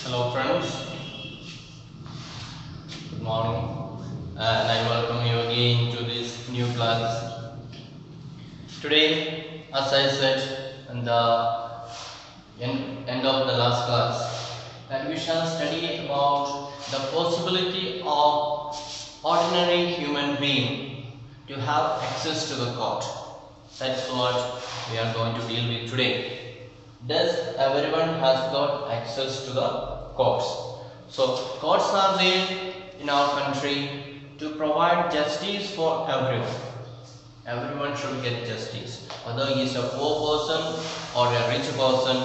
Hello friends, good morning and I welcome you again to this new class. Today, as I said in the end of the last class, that we shall study about the possibility of ordinary human being to have access to the court. That's what we are going to deal with today. Does everyone has got access to the courts? So courts are there in our country to provide justice for everyone. Everyone should get justice, whether he is a poor person or a rich person,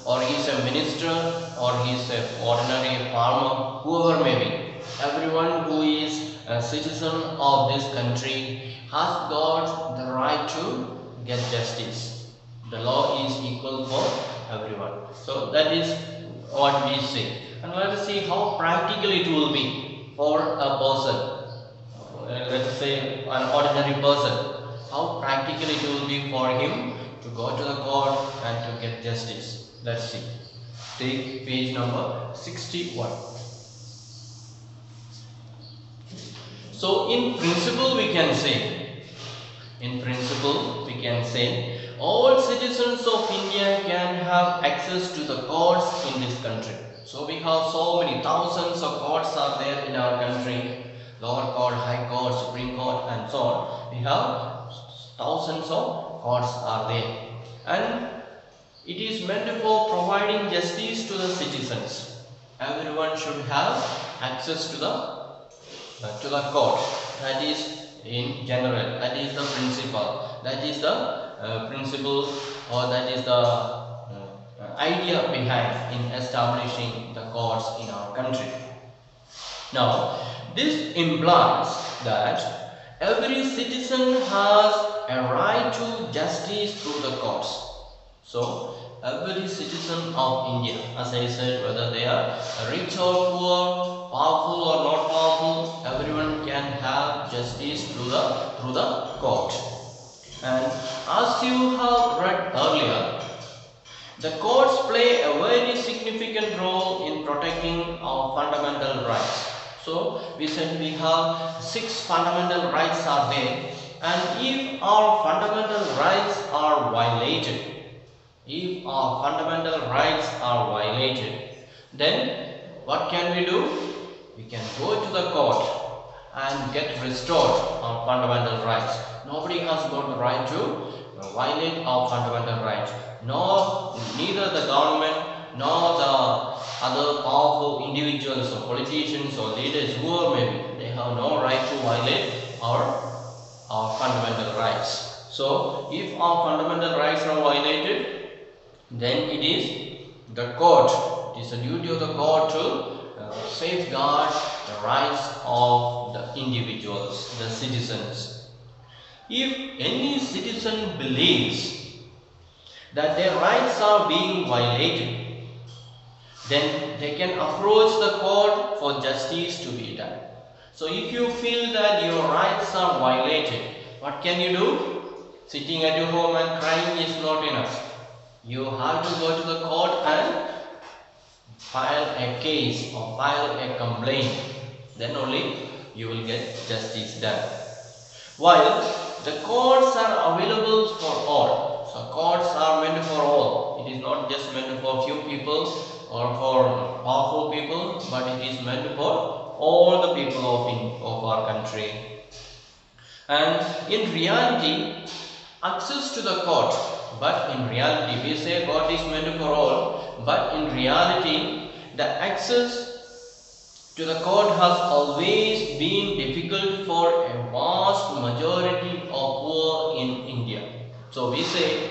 or he is a minister or he is an ordinary farmer, whoever may be. Everyone who is a citizen of this country has got the right to get justice. The law is equal for everyone. So that is what we say. And let us see how practical it will be for a person. Let's say an ordinary person. How practical it will be for him to go to the court and to get justice. Let's see. Take page number 61. So in principle we can say, all citizens of India can have access to the courts in this country. So we have so many thousands of courts are there in our country. Lower court, high court, supreme court and so on. We have thousands of courts are there. And it is meant for providing justice to the citizens. Everyone should have access to the court. That is in general. That is the principle. That is the principle, or that is the idea behind in establishing the courts in our country. Now, this implies that every citizen has a right to justice through the courts. So, every citizen of India, as I said, whether they are rich or poor, powerful or not powerful, everyone can have justice through the court. And as you have read earlier, the courts play a very significant role in protecting our fundamental rights. So we said we have 6 fundamental rights are there, and if our fundamental rights are violated, then what can we do? We can go to the court and get restored our fundamental rights. Nobody has got the right to violate our fundamental rights. Neither the government nor the other powerful individuals or politicians or leaders, whoever may be, they have no right to violate our fundamental rights. So if our fundamental rights are violated, then it is the court. It is the duty of the court to safeguard the rights of the individuals, the citizens. If any citizen believes that their rights are being violated, then they can approach the court for justice to be done. So if you feel that your rights are violated, what can you do? Sitting at your home and crying is not enough. You have to go to the court and file a case or file a complaint. Then only you will get justice done. While the courts are available for all. So courts are meant for all. It is not just meant for few people or for powerful people, but it is meant for all the people of our country. And in reality, access to the court, but in reality, we say court is meant for all, but in reality, the access to the court has always been difficult for a vast majority of poor in India. So we say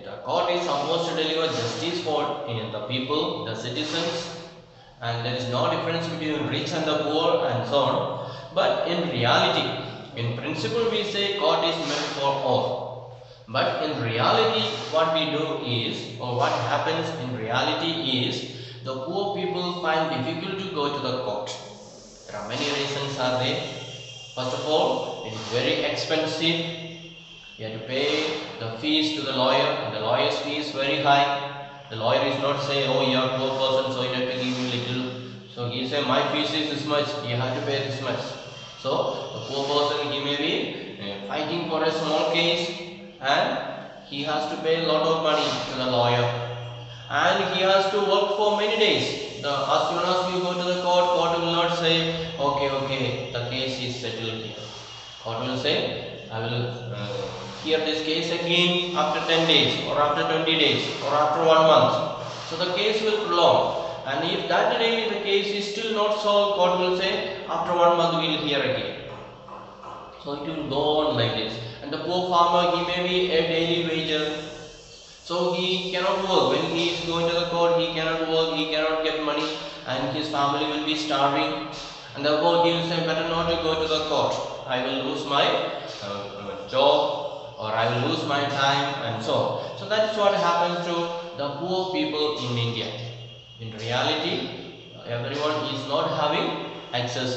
the court is supposed to deliver justice for the people, the citizens, and there is no difference between rich and the poor and so on. But in reality, in principle we say court is meant for all. But in reality, what we do is, or what happens in reality is, the poor people find difficult to go to the court. There are many reasons are there. First of all, it is very expensive. You have to pay the fees to the lawyer, and the lawyer's fee is very high. The lawyer is not saying, oh, you are a poor person, so you have to give me little. So he say, my fees is this much, you have to pay this much. So the poor person, he may be fighting for a small case, and he has to pay a lot of money to the lawyer, and he has to work for many days. As soon as you go to the court will not say, okay, the case is settled here. Court will say, I will hear this case again after 10 days, or after 20 days, or after 1 month. So the case will prolong. And if that day the case is still not solved, court will say, after 1 month we will hear again. So it will go on like this. And the poor farmer, he may be a daily wager. So he cannot work. When he is going to the court, he cannot work, he cannot get money, and his family will be starving. And therefore he will say, better not to go to the court. I will lose my job, or I will lose my time, and so on. So that is what happens to the poor people in India. In reality, everyone is not having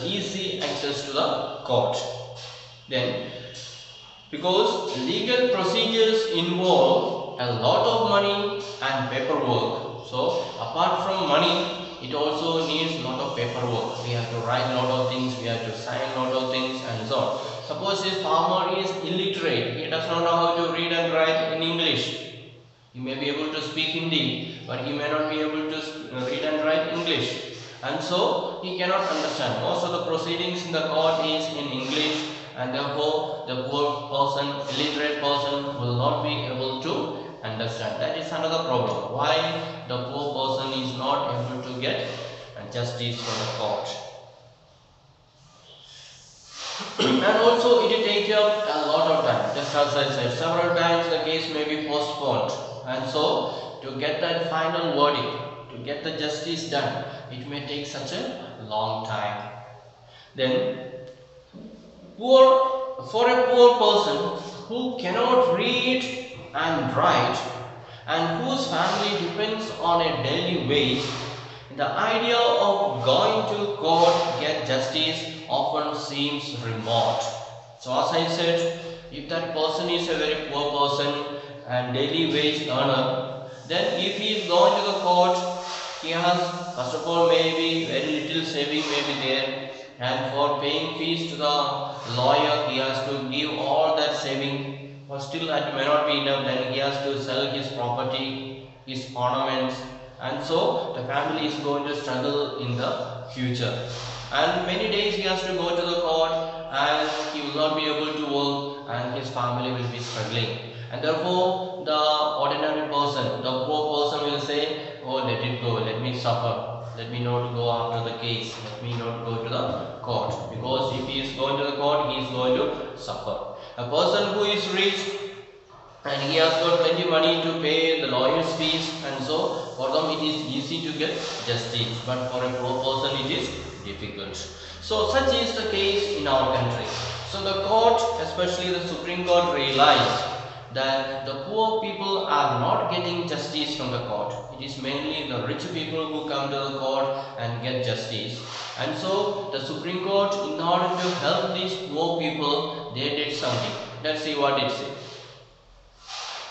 easy access to the court. Then, because legal procedures involve a lot of money and paperwork. So apart from money, it also needs a lot of paperwork. We have to write a lot of things, we have to sign a lot of things, and so on. Suppose this farmer is illiterate, he does not know how to read and write in English. He may be able to speak Hindi, but he may not be able to read and write English, and so he cannot understand. Most of the proceedings in the court is in English, and therefore the poor person, illiterate person, will not be able to understand. That is another problem. Why the poor person is not able to get justice from the court. And also it takes up a lot of time. Just as I said, several times the case may be postponed, and so to get that final verdict, to get the justice done, it may take such a long time. Then for a poor person who cannot read and write, and whose family depends on a daily wage, the idea of going to court to get justice often seems remote. So as I said, if that person is a very poor person and daily wage earner, then if he is going to the court, he has, first of all, maybe very little saving may be there, and for paying fees to the lawyer, he has to give all that saving, but still that may not be enough. Then he has to sell his property, his ornaments, and so the family is going to struggle in the future. And many days he has to go to the court, and he will not be able to work, and his family will be struggling. And therefore, the ordinary person, the poor person will say, oh, let it go, let me suffer. Let me not go after the case. Let me not go to the court. Because if he is going to the court, he is going to suffer. A person who is rich and he has got plenty of money to pay the lawyer's fees, and so for them it is easy to get justice. But for a poor person, it is difficult. So such is the case in our country. So the court, especially the Supreme Court, realized that the poor people are not getting justice from the court. It is mainly the rich people who come to the court and get justice. And so the Supreme Court, in order to help these poor people, they did something. Let's see what it says.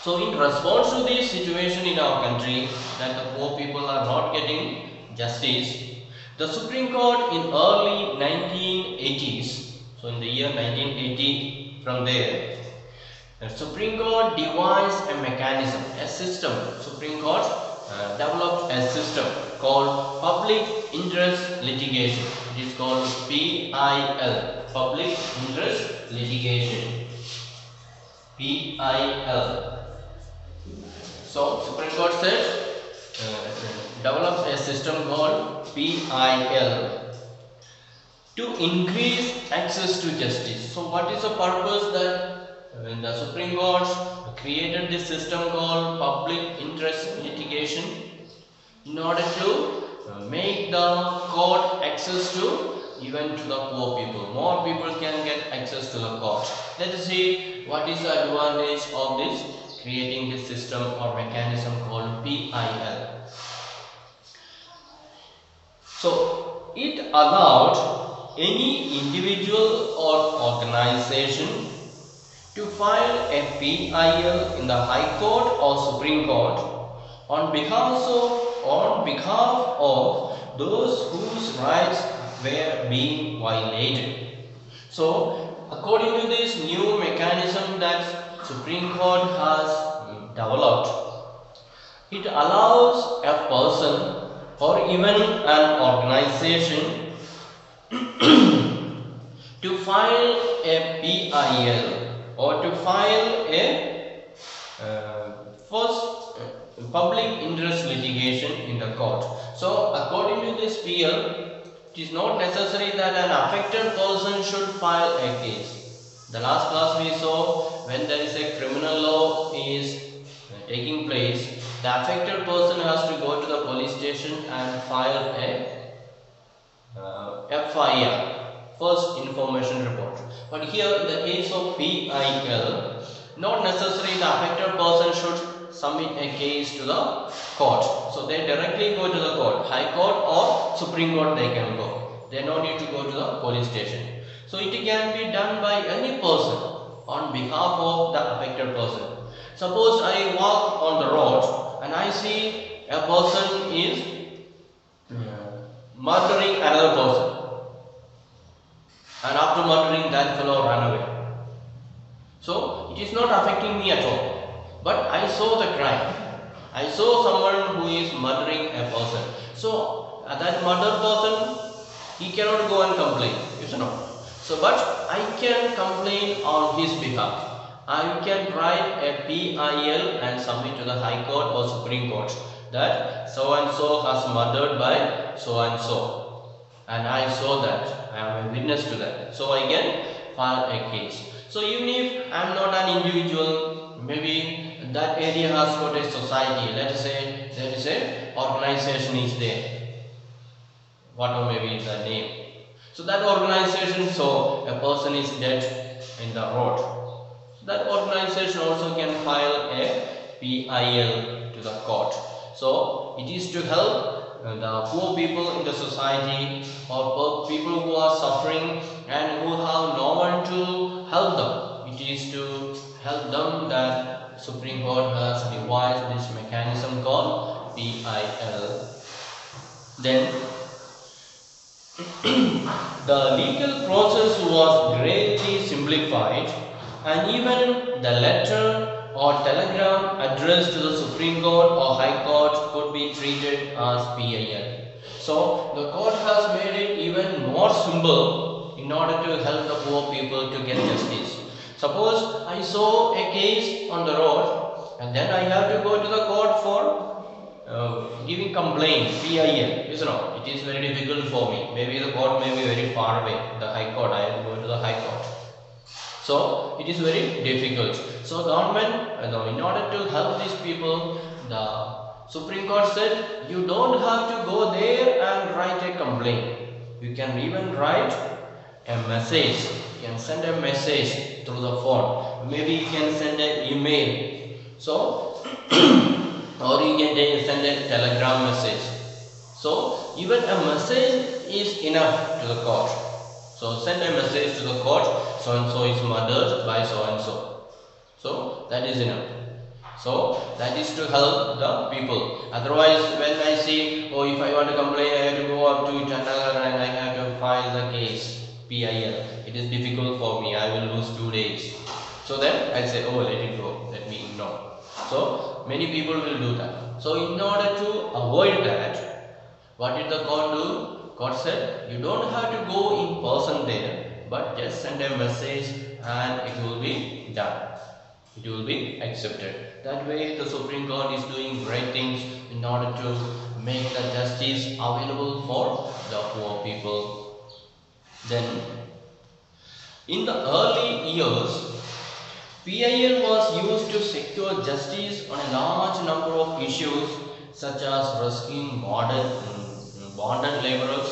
So in response to this situation in our country, that the poor people are not getting justice, the Supreme Court in early 1980s, so in the year 1980, from there, the Supreme Court devised a mechanism, a system. Supreme Court developed a system called Public Interest Litigation. It is called PIL, Public Interest Litigation. PIL. So Supreme Court said, develops a system called PIL to increase access to justice. So what is the purpose that when the Supreme Court created this system called Public Interest Litigation? In order to make the court access to even to the poor people. More people can get access to the court. Let us see what is the advantage of this, creating this system or mechanism called PIL. So it allowed any individual or organization to file a PIL in the High Court or Supreme Court on behalf of those whose rights were being violated. So, according to this new mechanism that Supreme Court has developed, it allows a person or even an organization to file a PIL or to file a first public interest litigation in the court. So, according to this PL, it is not necessary that an affected person should file a case. The last class we saw, when there is a criminal law is taking place, the affected person has to go to the police station and file a FIR, first information report. But here in the case of PIL, not necessarily the affected person should submit a case to the court. So they directly go to the court, High Court or Supreme Court they can go. They no need to go to the police station. So it can be done by any person on behalf of the affected person. Suppose I walk on the road and I see a person is murdering another person, and after murdering that fellow ran away. So it is not affecting me at all, but I saw the crime. I saw someone who is murdering a person. So that murdered person, he cannot go and complain, isn't it? So but I can complain on his behalf. I can write a PIL and submit to the High Court or Supreme Court that so and so has murdered by so and so, and I saw that, I am a witness to that, so I can file a case. So even if I am not an individual, maybe that area has got a society, let us say there is a organization is there, whatever may be the name. So that organization saw a person is dead in the road. That organization also can file a PIL to the court. So it is to help the poor people in the society or people who are suffering and who have no one to help them. It is to help them that Supreme Court has devised this mechanism called PIL. Then the legal process was greatly simplified, and even the letter or telegram addressed to the Supreme Court or High Court could be treated as PIL. So the court has made it even more simple in order to help the poor people to get justice. Suppose I saw a case on the road and then I have to go to the court for giving complaint, PIL. You know, it is very difficult for me. Maybe the court may be very far away, the High Court, I have to go to the High Court. So it is very difficult. So government, in order to help these people, the Supreme Court said you don't have to go there and write a complaint. You can even write a message. You can send a message through the phone. Maybe you can send an email. So or you can send a telegram message. So even a message is enough to the court. So send a message to the court, so and so is murdered by so and so. So that is enough. So that is to help the people. Otherwise, when I see, oh, if I want to complain, I have to go up to Chandagar and I have to file the case, PIL. It is difficult for me. I will lose 2 days. So then I say, oh, let it go. Let me ignore. So many people will do that. So in order to avoid that, what did the court do? Court said, you don't have to go in person there, but just send a message and it will be done. It will be accepted. That way the Supreme Court is doing great things in order to make the justice available for the poor people. Then, in the early years, PIL was used to secure justice on a large number of issues such as rescuing bonded laborers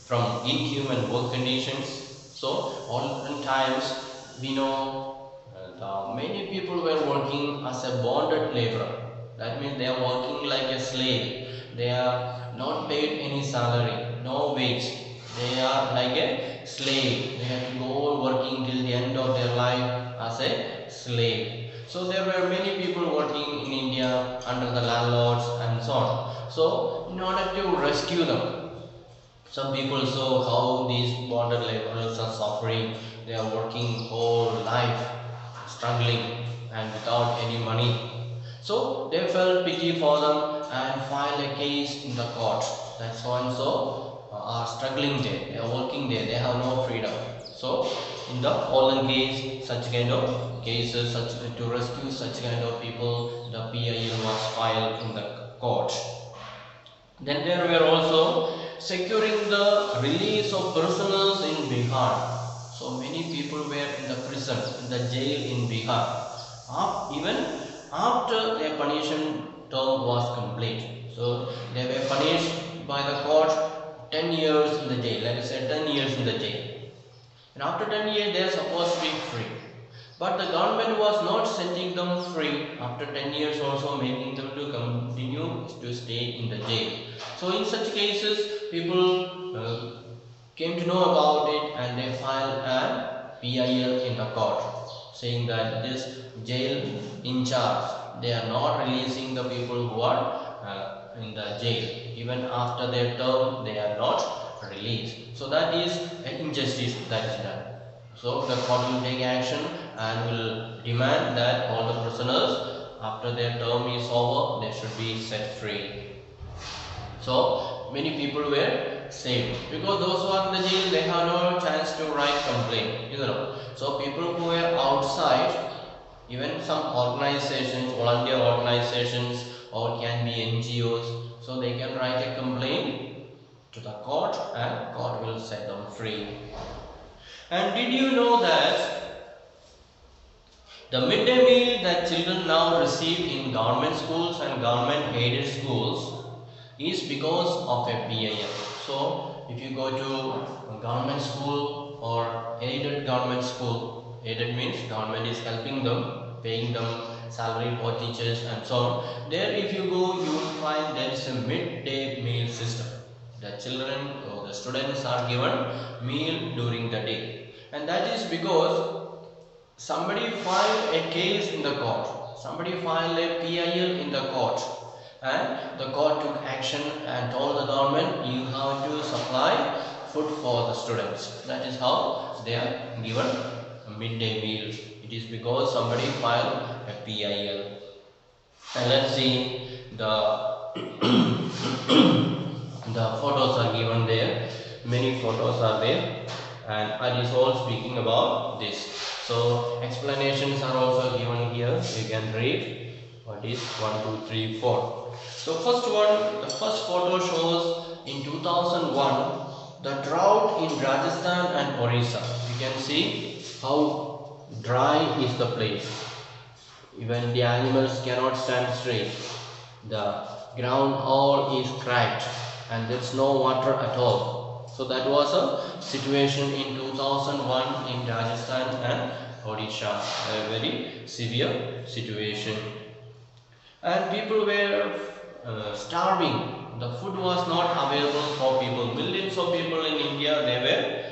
from inhuman work conditions. So, oftentimes we know many people were working as a bonded laborer. That means they are working like a slave. They are not paid any salary, no wage. They are like a slave. They have to go on working till the end of their life as a slave. So So there were many people working in India under the landlords and so on. So in order to rescue them, some people saw how these bonded laborers are suffering. They are working whole life, struggling and without any money. So they felt pity for them and filed a case in the court that so and so are struggling there, they are working there, they have no freedom. So in the olden case, such kind of cases, to rescue such kind of people, the PIL was filed in the court. Then there were also securing the release of prisoners in Bihar. So many people were in the prison, in the jail in Bihar, even after their punishment term was complete. So they were punished by the court 10 years in the jail, let us say 10 years in the jail. And after 10 years they are supposed to be free. But the government was not setting them free after 10 years, also making them to continue to stay in the jail. So in such cases, people came to know about it and they filed a PIL in the court, saying that this jail Ncert, they are not releasing the people who are in the jail. Even after their term, they are not released. So that is an injustice that is done. So the court will take action and will demand that all the prisoners, after their term is over, they should be set free. So many people were saved because those who are in the jail, they have no chance to write complaint, you know. So people who were outside, even some organizations, volunteer organizations, or can be NGOs, so they can write a complaint to the court and court will set them free. And did you know that the midday meal that children now receive in government schools and government aided schools is because of a PIL. So if you go to a government school or aided government school, aided means government is helping them, paying them salary for teachers and so on. There if you go, you will find there is a midday meal system. The children or the students are given meal during the day, and that is because somebody filed a case in the court, somebody filed a PIL in the court, and the court took action and told the government, you have to supply food for the students. That is how they are given a midday meal. It is because somebody filed a PIL. And let's see the the photos are given there, many photos are there, and it is all speaking about this. So explanations are also given here, you can read what is 1, 2, 3, 4. So first one, the first photo shows in 2001 the drought in Rajasthan and Orissa. You can see how dry is the place, even the animals cannot stand straight, the ground all is cracked and there is no water at all. So that was a situation in 2001 in Rajasthan and Odisha, a very severe situation. And people were starving. The food was not available for people. Millions of people in India, they were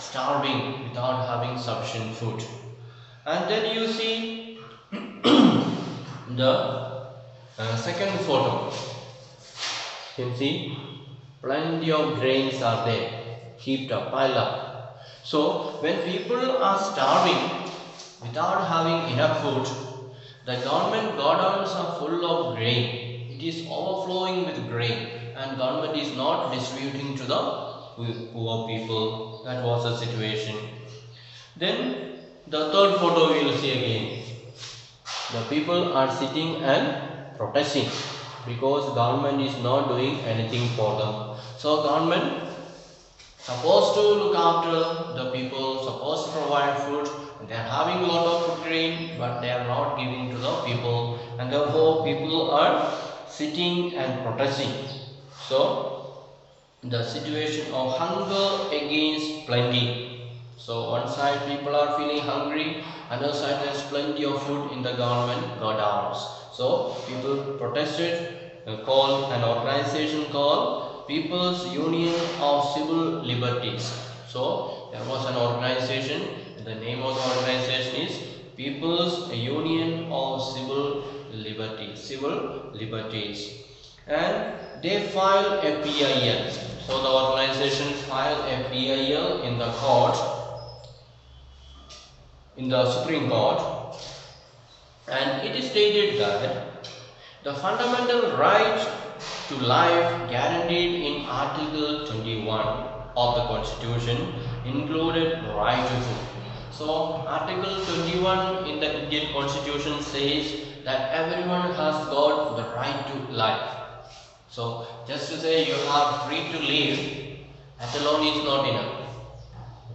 starving without having sufficient food. And then you see the second photo. You can see plenty of grains are there, heaped up, piled up. So when people are starving without having enough food, the government godowns are full of grain. It is overflowing with grain, and government is not distributing to the poor people. That was the situation. Then the third photo we will see again. The people are sitting and protesting because government is not doing anything for them. So government supposed to look after the people, supposed to provide food. They are having a lot of food grain, but they are not giving to the people, and therefore people are sitting and protesting. So the situation of hunger against plenty. So one side people are feeling hungry, other side there is plenty of food in the government godowns. So people protested, called an organization called People's Union of Civil Liberties. So there was an organization, the name of the organization is People's Union of Civil Liberties, and they filed a PIL. So the organization filed a PIL in the court, in the Supreme Court, and it is stated that the fundamental right to life guaranteed in Article 21 of the Constitution included right to food. So Article 21 in the Indian Constitution says that everyone has got the right to life. So just to say you are free to live, that alone is not enough.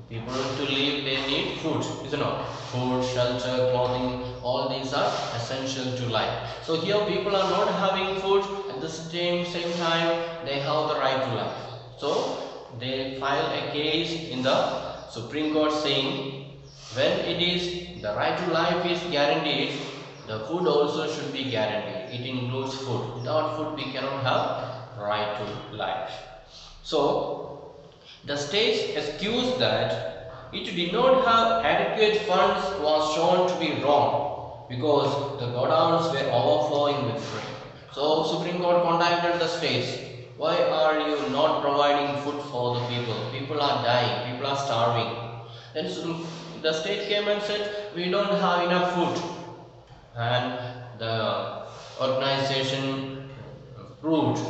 People to live, they need food, isn't it? Food, shelter, clothing, all these are essential to life. So here people are not having food, at the same time they have the right to life. So they file a case in the Supreme Court saying when it is the right to life is guaranteed, the food also should be guaranteed. It includes food. Without food we cannot have right to life. So the state's excuse that it did not have adequate funds was shown to be wrong because the godowns were overflowing with grain. So Supreme Court contacted the states. Why are you not providing food for the people? People are dying, people are starving. Then the state came and said, we don't have enough food. And the organization proved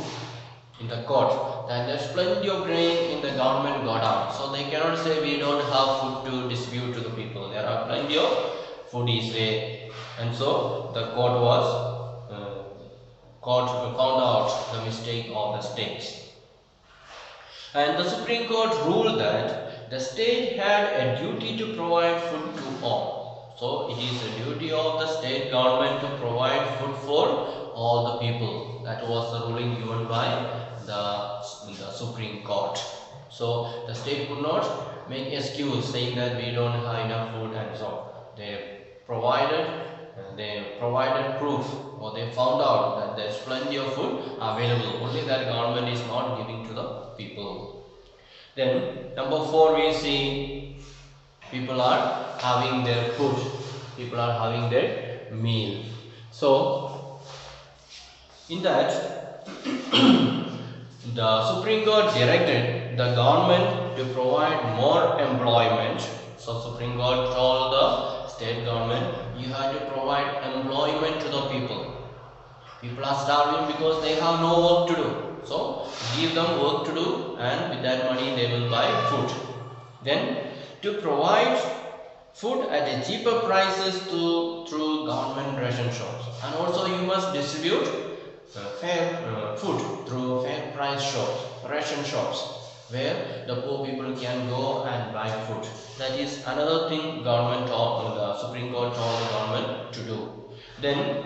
in the court that there's plenty of grain in the government godown. So they cannot say we don't have food to distribute to the people. There are plenty of food is there. And so the court found out the mistake of the states. And the Supreme Court ruled that the state had a duty to provide food to all. So it is a duty of the state government to provide food for all the people. That was the ruling given by the Supreme Court. So the state could not make excuse saying that we don't have enough food and so they provided proof, or they found out that there's plenty of food available, only that government is not giving to the people. Then number 4, we see people are having their food, people are having their meal. So in that the Supreme Court directed the government to provide more employment. So Supreme Court told the state government, you have to provide employment to the people. People are starving because they have no work to do. So give them work to do, and with that money they will buy food. Then to provide food at a cheaper prices through government ration shops, and also you must distribute fair food through fair price shops, ration shops, where the poor people can go and buy food. That is another thing the Supreme Court told the government to do. Then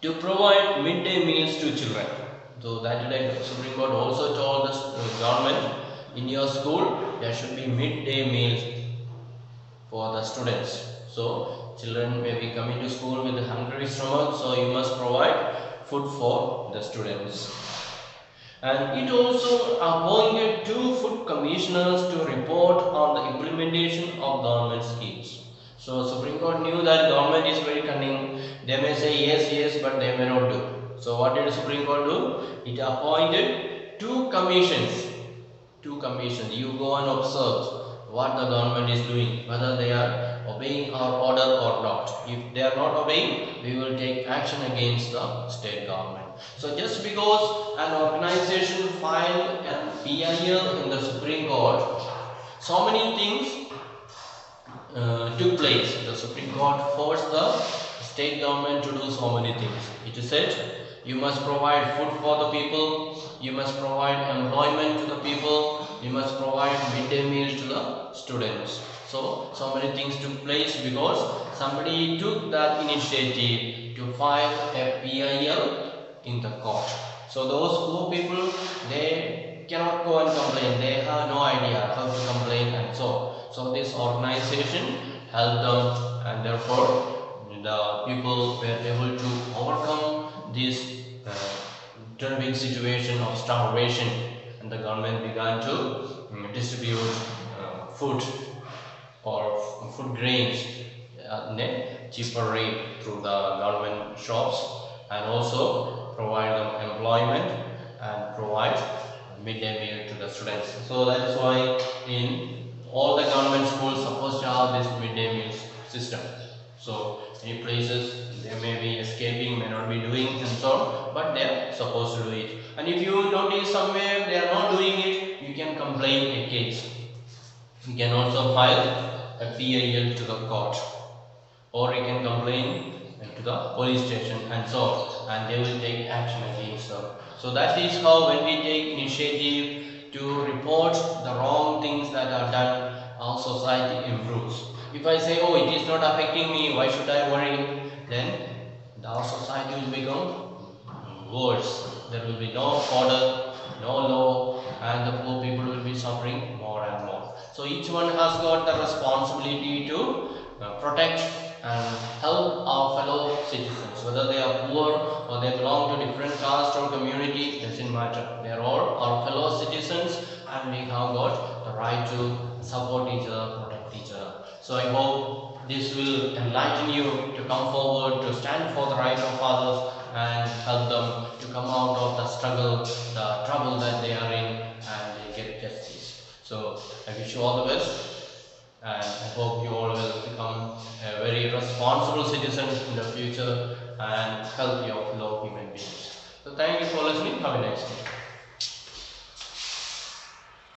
to provide midday meals to children. So that day the Supreme Court also told the government, in your school there should be midday meals for the students. So children may be coming to school with a hungry stomach, so you must provide food for the students. And it also appointed 2 food commissioners to report on the implementation of government schemes. So Supreme Court knew that government is very cunning. They may say yes, but they may not do. So what did the Supreme Court do? It appointed 2 commissions. 2 commissions. You go and observe what the government is doing, whether they are obeying our order or not. If they are not obeying, we will take action against the state government. So just because an organization filed an PIL in the Supreme Court, so many things took place. The Supreme Court forced the state government to do so many things. It said you must provide food for the people, you must provide employment to the people, you must provide midday meal to the students. So many things took place because somebody took that initiative to file a PIL in the court. So those poor people, they cannot go and complain. They have no idea how to complain, and so this organization helped them, and therefore the people were able to overcome this terrible situation of starvation, and the government began to distribute food or food grains in a cheaper rate through the government shops, and also provide them employment and provide midday meal to the students. So that is why in all the government schools supposed to have this midday meal system. So many places they may be escaping, may not be doing and so on, but they are supposed to do it. And if you notice somewhere they are not doing it, you can complain a case. You can also file a PIL to the court, or you can complain to the police station and so on, and they will take action against them. So that is how when we take initiative to report the wrong things that are done, our society improves. If I say, oh, it is not affecting me, why should I worry? Then our society will become worse. There will be no order, no law, and the poor people will be suffering more and more. So each one has got the responsibility to protect and help our fellow citizens, whether they are poor or they belong to different caste or community, doesn't matter. They are all our fellow citizens, and we have got the right to support each other, protect each other. So I hope this will enlighten you to come forward, to stand for the right of others and help them to come out of the struggle, the trouble that they are in, and they get justice. So I wish you all the best, and I hope you all will become a very responsible citizen in the future and help your fellow human beings. So thank you for listening. Have a nice day.